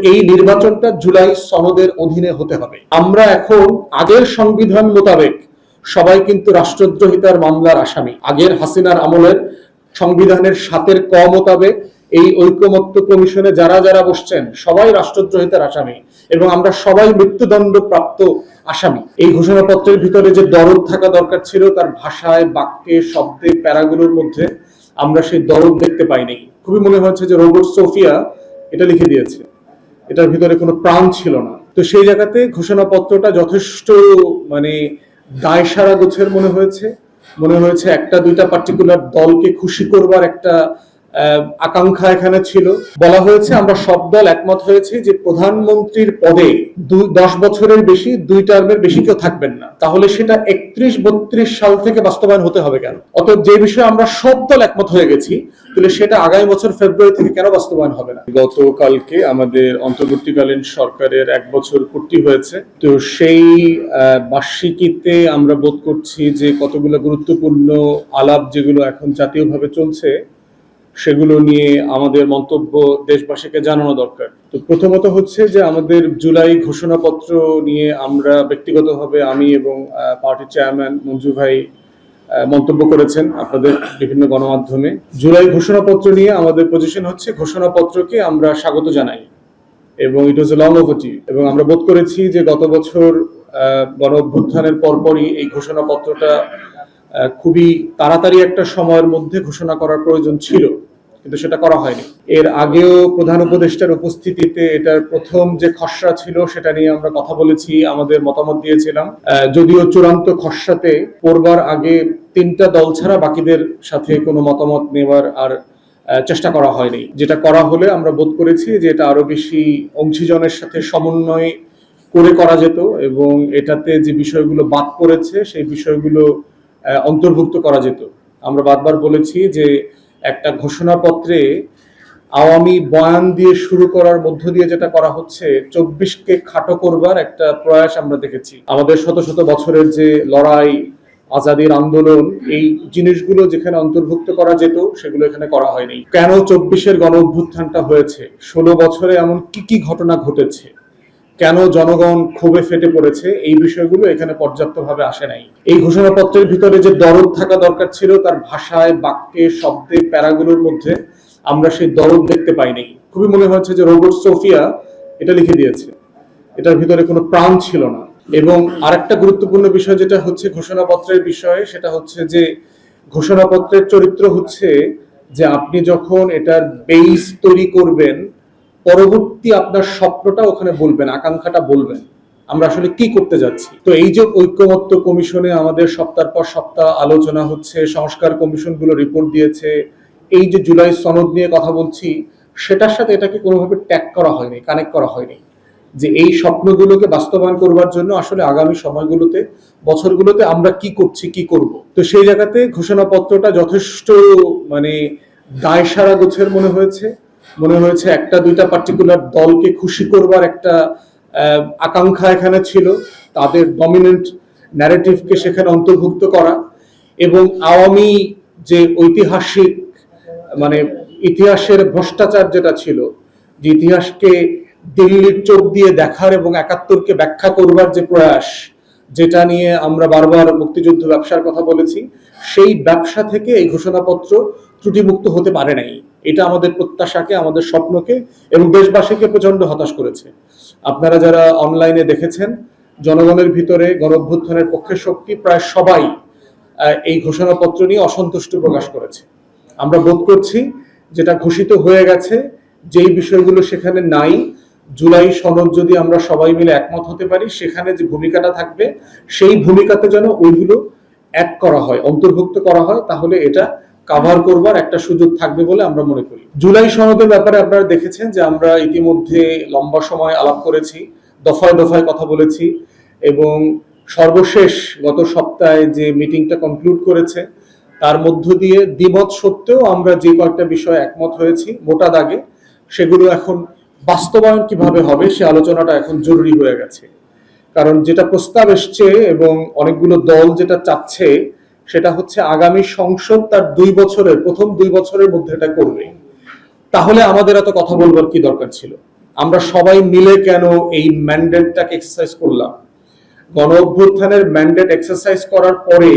এই নির্বাচনটা জুলাই সনদের অধীনে হতে হবে। আমরা এখন আগের সংবিধান মোতাবেক সবাই কিন্তু রাষ্ট্রদ্রোহিতার মামলার আসামি। আগের হাসিনার আমলের সংবিধানের ৭ ক মোতাবেক এই ঐকমত্য কমিশনে যারা যারা বসছেন সবাই রাষ্ট্রদ্রোহিতার আসামি এবং আমরা সবাই মৃত্যুদণ্ড প্রাপ্ত আসামি। এই ঘোষণাপত্রের ভিতরে যে দরদ থাকা দরকার ছিল তার ভাষায়, বাক্যে, শব্দে, প্যারাগুলোর মধ্যে আমরা সেই দরদ দেখতে পাইনি। খুবই মনে হচ্ছে যে রোবট সোফিয়া এটা লিখে দিয়েছে, এটার ভিতরে কোনো প্রাণ ছিল না। তো সেই জায়গাতে ঘোষণাপত্রটা যথেষ্ট দায়সারা গোছের মনে হয়েছে একটা দুইটা পার্টিকুলার দলকে খুশি করবার একটা আকাঙ্ক্ষা এখানে ছিল। বলা হয়েছে আমরা সব দল একমত হয়েছি যে প্রধানমন্ত্রীর পদে 10 বছরের বেশি, 2 টার্মের বেশি কেউ থাকবেন না। তাহলে সেটা 31-32 সাল থেকে বাস্তবায়ন হতে হবে কেন? অতএব যে বিষয়ে আমরা সব দল একমত হয়ে গেছি, তাহলে সেটা আগামী বছর ফেব্রুয়ারি থেকে কেন বাস্তবায়ন হবে না? গতকালকে আমাদের অন্তর্বর্তীকালীন সরকারের 1 বছর পূর্তি হয়েছে। তো সেই বার্ষিকীতে আমরা বোধ করছি যে কতগুলো গুরুত্বপূর্ণ আলাপ যেগুলো এখন জাতীয়ভাবে চলছে সেগুলো নিয়ে আমাদের মন্তব্য দেশবাসীকে জানানো দরকার। তো প্রথমত হচ্ছে যে আমাদের জুলাই ঘোষণাপত্র নিয়ে আমরা ব্যক্তিগতভাবে আমি এবং পার্টি চেয়ারম্যান মঞ্জু ভাই মন্তব্য করেছেন আপনাদের বিভিন্ন গণমাধ্যমে। জুলাই ঘোষণাপত্র নিয়ে আমাদের পজিশন হচ্ছে ঘোষণাপত্রকে আমরা স্বাগত জানাই এবং ইট ওয়াজ এ লং ওভারডিউ। এবং আমরা বোধ করেছি যে গত বছর গণ অভ্যুত্থানের পরপরই এই ঘোষণাপত্রটা খুবই তাড়াতাড়ি একটা সময়ের মধ্যে ঘোষণা করার প্রয়োজন ছিল, কিন্তু সেটা করা হয়নি। এর আগেও প্রধান উপদেষ্টার উপস্থিতিতে এটার প্রথম যে খসড়া ছিল সেটা নিয়ে আমরা কথা বলেছি, আমাদের মতামত দিয়েছিলাম। যদিও চূড়ান্ত খসড়াতে পড়বার আগে 3টা দল ছাড়া বাকিদের সাথে কোনো মতামত নেওয়ার আর চেষ্টা করা হয়নি। যেটা করা হলে আমরা বোধ করেছি যে এটা আরো বেশি অংশীজনের সাথে সমন্বয় করে করা যেত এবং এটাতে যে বিষয়গুলো বাদ পড়েছে সেই বিষয়গুলো অন্তর্ভুক্ত করা যেত। আমরা বারবার বলেছি যে একটা ঘোষণাপত্রে আওয়ামী বয়ান দিয়ে শুরু করার মধ্য দিয়ে যেটা করা হচ্ছে 24কে খাটো করবার একটা প্রয়াস আমরা দেখেছি। আমাদের শত শত বছরের যে লড়াই, আজাদির আন্দোলন, এই জিনিসগুলো যেখানে অন্তর্ভুক্ত করা যেত সেগুলো এখানে করা হয়নি। কেন 24-এর গণ অভ্যুত্থানটা হয়েছে, 16 বছরে এমন কি কি ঘটনা ঘটেছে, কেন জনগণ ক্ষোভে ফেটে পড়েছে, এই বিষয়গুলো এখানে পর্যাপ্তভাবে আসে নাই। এই ঘোষণাপত্রের ভিতরে যে দরদ থাকা দরকার ছিল তার ভাষায়, বাক্যে, শব্দে, প্যারাগুলোর মধ্যে আমরা সেই দরদ দেখতে পাইনি। খুবই মনে হচ্ছে যে রোবট সোফিয়া এটা লিখে দিয়েছে, এটার ভিতরে কোনো প্রাণ ছিল না। এবং আরেকটা গুরুত্বপূর্ণ বিষয় যেটা হচ্ছে ঘোষণাপত্রের বিষয়ে, সেটা হচ্ছে যে ঘোষণাপত্রের চরিত্র হচ্ছে যে আপনি যখন এটার বেস তৈরি করবেন, পরবর্তী আপনার স্বপ্নটা ওখানে বলবেন, আকাঙ্ক্ষাটা বলবেন, আমরা আসলে কি করতে যাচ্ছি। তো এই যে ঐকমত্য কমিশনে আমাদের সপ্তাহ পর সপ্তাহ আলোচনা হচ্ছে, সংস্কার কমিশনগুলো রিপোর্ট দিয়েছে, এই যে জুলাই সনদ নিয়ে কথা বলছি সেটার সাথে এটাকে কোনোভাবে ট্যাগ করা হয়নি, কানেক্ট করা হয়নি যে এই স্বপ্নগুলোকে বাস্তবায়ন করবার জন্য আসলে আগামী সময়গুলোতে, বছরগুলোতে আমরা কি করছি, কি করব। তো সেই জায়গাতে ঘোষণাপত্রটা যথেষ্ট দায়সারা গোছের মনে হয়েছে একটা দুইটা পার্টিকুলার দলকে খুশি করবার একটা আকাঙ্ক্ষা এখানে ছিল, তাদের ডমিনেন্ট ন্যারেটিভকে সেখানে অন্তর্ভুক্ত করা এবং আওয়ামী যে ঐতিহাসিক ইতিহাসের ভ্রষ্টাচার যেটা ছিল, যে ইতিহাসকে দিল্লির চোখ দিয়ে দেখার এবং 71কে ব্যাখ্যা করবার যে প্রয়াস, যেটা নিয়ে আমরা বারবার মুক্তিযুদ্ধ ব্যবসার কথা বলেছি, সেই ব্যবসা থেকে এই ঘোষণাপত্র ত্রুটিমুক্ত হতে পারে নাই। এটা আমাদের প্রত্যাশাকে, আমাদের স্বপ্নকে এবং দেশবাসীকে প্রচন্ড হতাশ করেছে। আপনারা যারা অনলাইনে দেখেছেন, জনগণের ভিতরে গণ অভ্যুত্থানের পক্ষে শক্তি প্রায় সবাই এই ঘোষণাপত্র নিয়ে অসন্তুষ্ট প্রকাশ করেছে। আমরা বোধ করছি যেটা ঘোষিত হয়ে গেছে, যেই বিষয়গুলো সেখানে নাই, জুলাই সনদ যদি আমরা সবাই মিলে একমত হতে পারি, সেখানে যে ভূমিকাটা থাকবে সেই ভূমিকাতে যেন ওইগুলো অ্যাড করা হয়, অন্তর্ভুক্ত করা হয়, তাহলে এটা কভার করবার একটা সুযোগ থাকবে বলে আমরা মনে করি। জুলাই সনদের ব্যাপারে আপনারা দেখেছেন যে আমরা ইতিমধ্যে লম্বা সময় আলাপ করেছি, দফায় দফায় কথা বলেছি এবং সর্বশেষ গত সপ্তাহে যে মিটিংটা কনক্লুড করেছে তার মধ্য দিয়ে দ্বিমত সত্ত্বেও আমরা যে কয়েকটা বিষয় একমত হয়েছি মোটা দাগে, সেগুলো এখন বাস্তবায়ন কিভাবে হবে সে আলোচনাটা এখন জরুরি হয়ে গেছে। কারণ যেটা প্রস্তাব এসছে এবং অনেকগুলো দল যেটা চাচ্ছে সেটা হচ্ছে আগামী সংসদ তার প্রথম 2 বছরের মধ্যে এটা করবে। তাহলে আমাদের এত কথা বলবার কি দরকার ছিল? আমরা সবাই মিলে কেন এই ম্যান্ডেটটাকে এক্সারসাইজ করলাম? গণ অভ্যুত্থানের ম্যান্ডেট এক্সারসাইজ করার পরে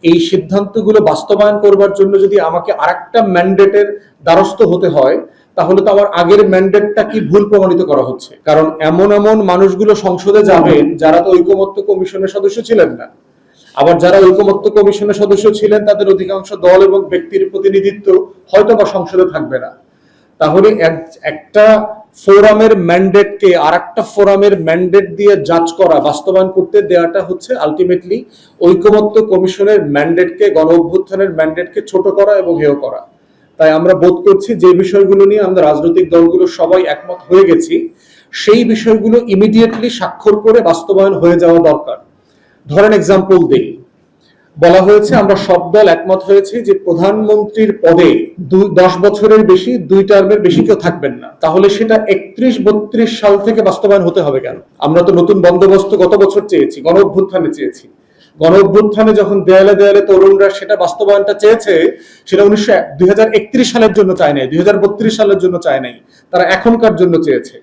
এই সিদ্ধান্তগুলো বাস্তবায়ন করবার জন্য যদি আমাকে আরেকটা ম্যান্ডেটের দ্বারস্থ হতে হয়, তাহলে তো আমার আগের ম্যান্ডেটটা কি ভুল প্রমাণিত করা হচ্ছে। কারণ এমন এমন মানুষগুলো সংসদে যাবেন যারা তো ঐকমত্য কমিশনের সদস্য ছিলেন না। আবার যারা ঐকমত্য কমিশনের সদস্য ছিলেন তাদের অধিকাংশ দল এবং ব্যক্তির প্রতিনিধিত্ব হয়তো বা সংসদে থাকবে না। তাহলে একটা ফোরামের ম্যান্ডেটকে আর একটা ফোরামের ম্যান্ডেট দিয়ে জাজ করা, বাস্তবায়ন করতে দেওয়াটা হচ্ছে আলটিমেটলি ঐকমত্য কমিশনের ম্যান্ডেটকে, গণ অভ্যুত্থানের ম্যান্ডেটকে ছোট করা এবং হেয় করা। তাই আমরা বোধ করছি যে বিষয়গুলো নিয়ে আমরা রাজনৈতিক দলগুলো সবাই একমত হয়ে গেছি, সেই বিষয়গুলো ইমিডিয়েটলি স্বাক্ষর করে বাস্তবায়ন হয়ে যাওয়া দরকার। ধরেন এক্সাম্পল দেই, বলা হয়েছে আমরা সব দল একমত হয়েছে যে প্রধানমন্ত্রীর পদে 10 বছরের বেশি, 2 টার্মের বেশি কেউ থাকবেন না। তাহলে সেটা 31-32 সাল থেকে বাস্তবায়ন হতে হবে কেন? আমরা তো নতুন বন্দোবস্ত গত বছর চেয়েছি, গণ অভ্যুত্থানে চেয়েছি। গণ অভ্যুত্থানে যখন দেয়ালে দেয়ালে তরুণরা সেটা বাস্তবায়নটা চেয়েছে, সেটা 2031 সালের জন্য চায় নাই, 2032 সালের জন্য চায় নাই, তারা এখনকার জন্য চেয়েছে।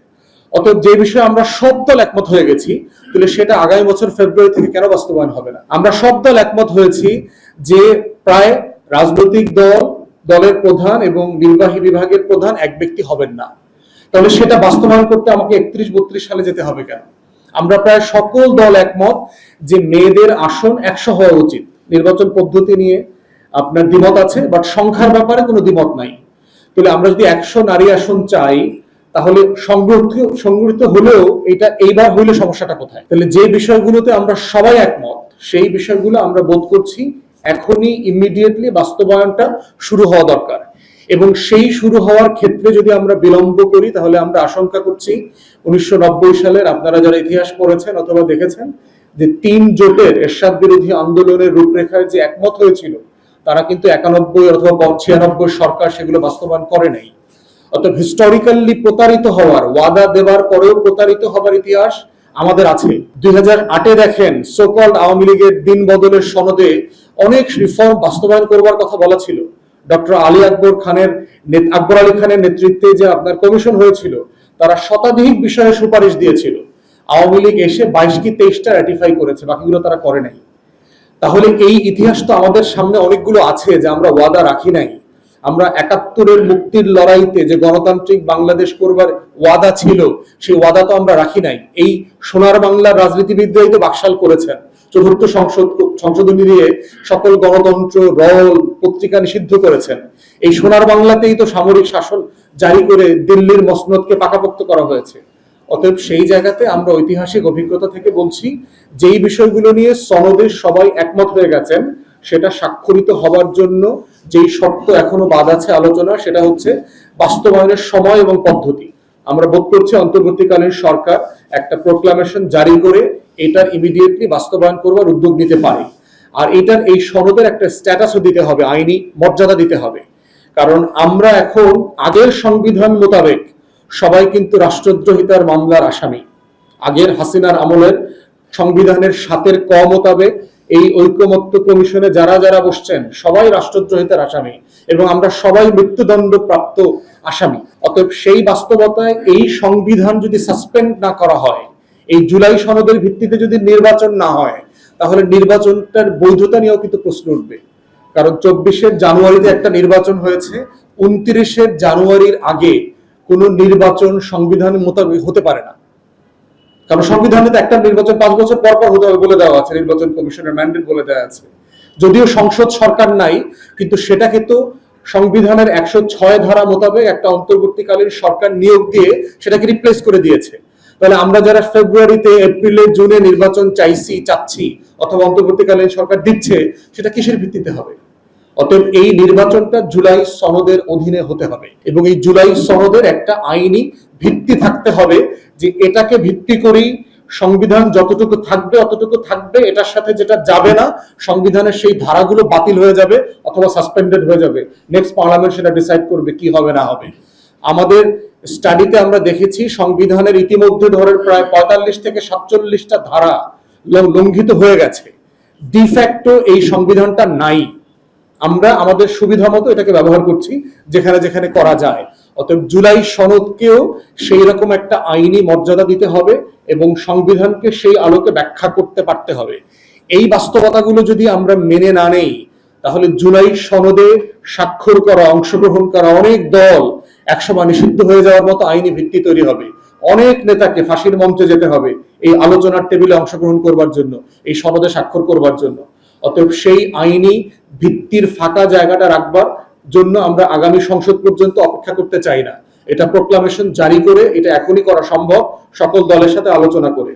অতএব যে বিষয়ে আমরা সব দল একমত হয়ে গেছি, তাহলে সেটা আগামী বছর ফেব্রুয়ারি থেকে কেন বাস্তবায়ন হবে না? আমরা সব দল একমত হয়েছি যে প্রায় রাজনৈতিক দলের প্রধান এবং নির্বাহী বিভাগের প্রধান এক ব্যক্তি হবেন না। তাহলে সেটা বাস্তবায়ন করতে আমাকে 31-32 সালে যেতে হবে কেন? আমরা প্রায় সকল দল একমত যে মেয়েদের আসন 100 হওয়া উচিত। নির্বাচন পদ্ধতি নিয়ে আপনার দ্বিমত আছে, বাট সংখ্যার ব্যাপারে কোনো দ্বিমত নাই। তাহলে আমরা যদি 100 নারী আসন চাই, তাহলে সংগঠিত হলেও এটা এইবার হইলে সমস্যাটা কোথায়? তাহলে যে বিষয়গুলোতে আমরা সবাই একমত, সেই বিষয়গুলো আমরা বোধ করছি এখনই ইমিডিয়েটলি বাস্তবায়নটা শুরু হওয়া দরকার। এবং সেই শুরু হওয়ার ক্ষেত্রে যদি আমরা বিলম্ব করি, তাহলে আমরা আশঙ্কা করছি 1990 সালের, আপনারা যারা ইতিহাস পড়েছেন অথবা দেখেছেন, যে 3 জোটের এরশাদ বিরোধী আন্দোলনের রূপরেখায় যে একমত হয়েছিল, তারা কিন্তু 91 অথবা 96 সরকার সেগুলো বাস্তবায়ন করে নাই। অর্থাৎ হিস্টোরিক্যালি প্রতারিত হওয়ার, ওয়াদা দেওয়ার পরেও প্রতারিত হবার ইতিহাস আমাদের আছে। 2008-এ দেখেন সোকল্ড আওয়ামী লীগের দিন বদলের সনদে অনেক রিফর্ম বাস্তবায়ন করবার কথা বলা ছিল। ডক্টর আকবর আলী খানের নেতৃত্বে যে আপনার কমিশন হয়েছিল, তারা শতাধিক বিষয়ে সুপারিশ দিয়েছিল। আওয়ামী লীগ এসে 22 কি 23টা রাটিফাই করেছে, বাকিগুলো তারা করে নাই। তাহলে এই ইতিহাস তো আমাদের সামনে অনেকগুলো আছে যে আমরা ওয়াদা রাখি নাই। আমরা 71-এর মুক্তির লড়াইতে যে গণতান্ত্রিক বাংলাদেশ করবার ওয়াদা ছিল, সেই ওয়াদা তো আমরা রাখি নাই। এই সোনার বাংলার রাজনীতিবিদরাই তো বাকশাল করেছেন, চতুর্থ সংশোধনী দিয়ে সকল গণতন্ত্র, রল, পত্রিকা নিষিদ্ধ করেছেন। এই সোনার বাংলাতেই তো সামরিক শাসন জারি করে দিল্লির মসনদকে পাকাপোক্ত করা হয়েছে। অতএব সেই জায়গাতে আমরা ঐতিহাসিক অভিজ্ঞতা থেকে বলছি, যেই বিষয়গুলো নিয়ে সনদে সবাই একমত হয়ে গেছেন, সেটা স্বাক্ষরিত হবার জন্য যেই শর্ত এখনো বাদ আছে আলোচনা, সেটা হচ্ছে বাস্তবায়নের সময় এবং পদ্ধতি। আমরা বোধ করছি অন্তর্বর্তীকালীন সরকার একটা প্রোক্লামেশন জারি করে এটার ইমিডিয়েটলি বাস্তবায়ন করবার উদ্যোগ নিতে পারে। আর এটার এই সনদের একটা স্ট্যাটাসও দিতে হবে, আইনি মর্যাদা দিতে হবে। কারণ আমরা এখন আগের সংবিধান মোতাবেক সবাই কিন্তু রাষ্ট্রদ্রোহিতার মামলার আসামি। আগের হাসিনার আমলের সংবিধানের 7-এর ক মোতাবেক এই ঐকমত্য কমিশনে যারা যারা বসছেন সবাই রাষ্ট্রদ্রোহিতার আসামি, এবং আমরা সবাই মৃত্যুদণ্ড প্রাপ্ত আসামি। অতএব সেই বাস্তবতায় এই সংবিধান যদি সাসপেন্ড না করা হয়, এই জুলাই সনদের ভিত্তিতে যদি নির্বাচন না হয়, তাহলে নির্বাচনটার বৈধতা নিয়েও কিন্তু প্রশ্ন উঠবে। কারণ 24 জানুয়ারিতে একটা নির্বাচন হয়েছে, 29 জানুয়ারির আগে কোন নির্বাচন সংবিধান মোতাবেক হতে পারে না। কারণ সংবিধানে একটা নির্বাচন 5 বছর পর পর হতে হবে বলে দেওয়া আছে, নির্বাচন কমিশনের ম্যান্ডেট বলে দেওয়া আছে। যদিও সংসদ সরকার নাই, কিন্তু সেটাকে তো সংবিধানের 106 ধারা মোতাবেক একটা অন্তর্বর্তীকালীন সরকার নিয়োগ দিয়ে সেটাকে রিপ্লেস করে দিয়েছে। তাহলে আমরা যারা ফেব্রুয়ারিতে, এপ্রিলে, জুনে নির্বাচন চাচ্ছি অথবা অন্তর্বর্তীকালীন সরকার দিচ্ছে, সেটা কিসের ভিত্তিতে হবে? অতএব এই নির্বাচনটা জুলাই সনদের অধীনে হতে হবে, এবং এই জুলাই সনদের একটা আইনি ভিত্তি থাকতে হবে, যে এটাকে ভিত্তি করেই সংবিধান যতটুকু থাকবে অতটুকু থাকবে, এটার সাথে যেটা যাবে না, সংবিধানের সেই ধারাগুলো বাতিল হয়ে যাবে অথবা সাসপেন্ডেড হয়ে যাবে। নেক্সট পার্লামেন্ট সেটা ডিসাইড করবে কি হবে না হবে। আমাদের স্টাডিতে আমরা দেখেছি সংবিধানের ইতিমধ্যে ধরে প্রায় 45 থেকে 47টা ধারা লঙ্ঘিত হয়ে গেছে। ডিফ্যাক্টো এই সংবিধানটা নাই, আমরা আমাদের সুবিধা মতো এটাকে ব্যবহার করছি যেখানে যেখানে করা যায়। অতএব জুলাই সনদকেও সেই রকম একটা আইনি মর্যাদা দিতে হবে এবং সংবিধানকে সেই আলোকে ব্যাখ্যা করতে পারতে হবে। এই বাস্তবতাগুলো যদি আমরা মেনে না নেই, তাহলে জুলাই সনদে স্বাক্ষর করা, অংশগ্রহণ করা অনেক দল একসময় নিষিদ্ধ হয়ে যাওয়ার মতো আইনি ভিত্তি তৈরি হবে। অনেক নেতাকে ফাঁসির মঞ্চে যেতে হবে এই আলোচনার টেবিলে অংশগ্রহণ করবার জন্য, এই সনদে স্বাক্ষর করবার জন্য। অতএব সেই আইনি ভিত্তির ফাঁকা জায়গাটা রাখবার জন্য আমরা আগামী সংসদ পর্যন্ত অপেক্ষা করতে চাই না। এটা প্রোক্লামেশন জারি করে এটা এখনই করা সম্ভব, সকল দলের সাথে আলোচনা করে।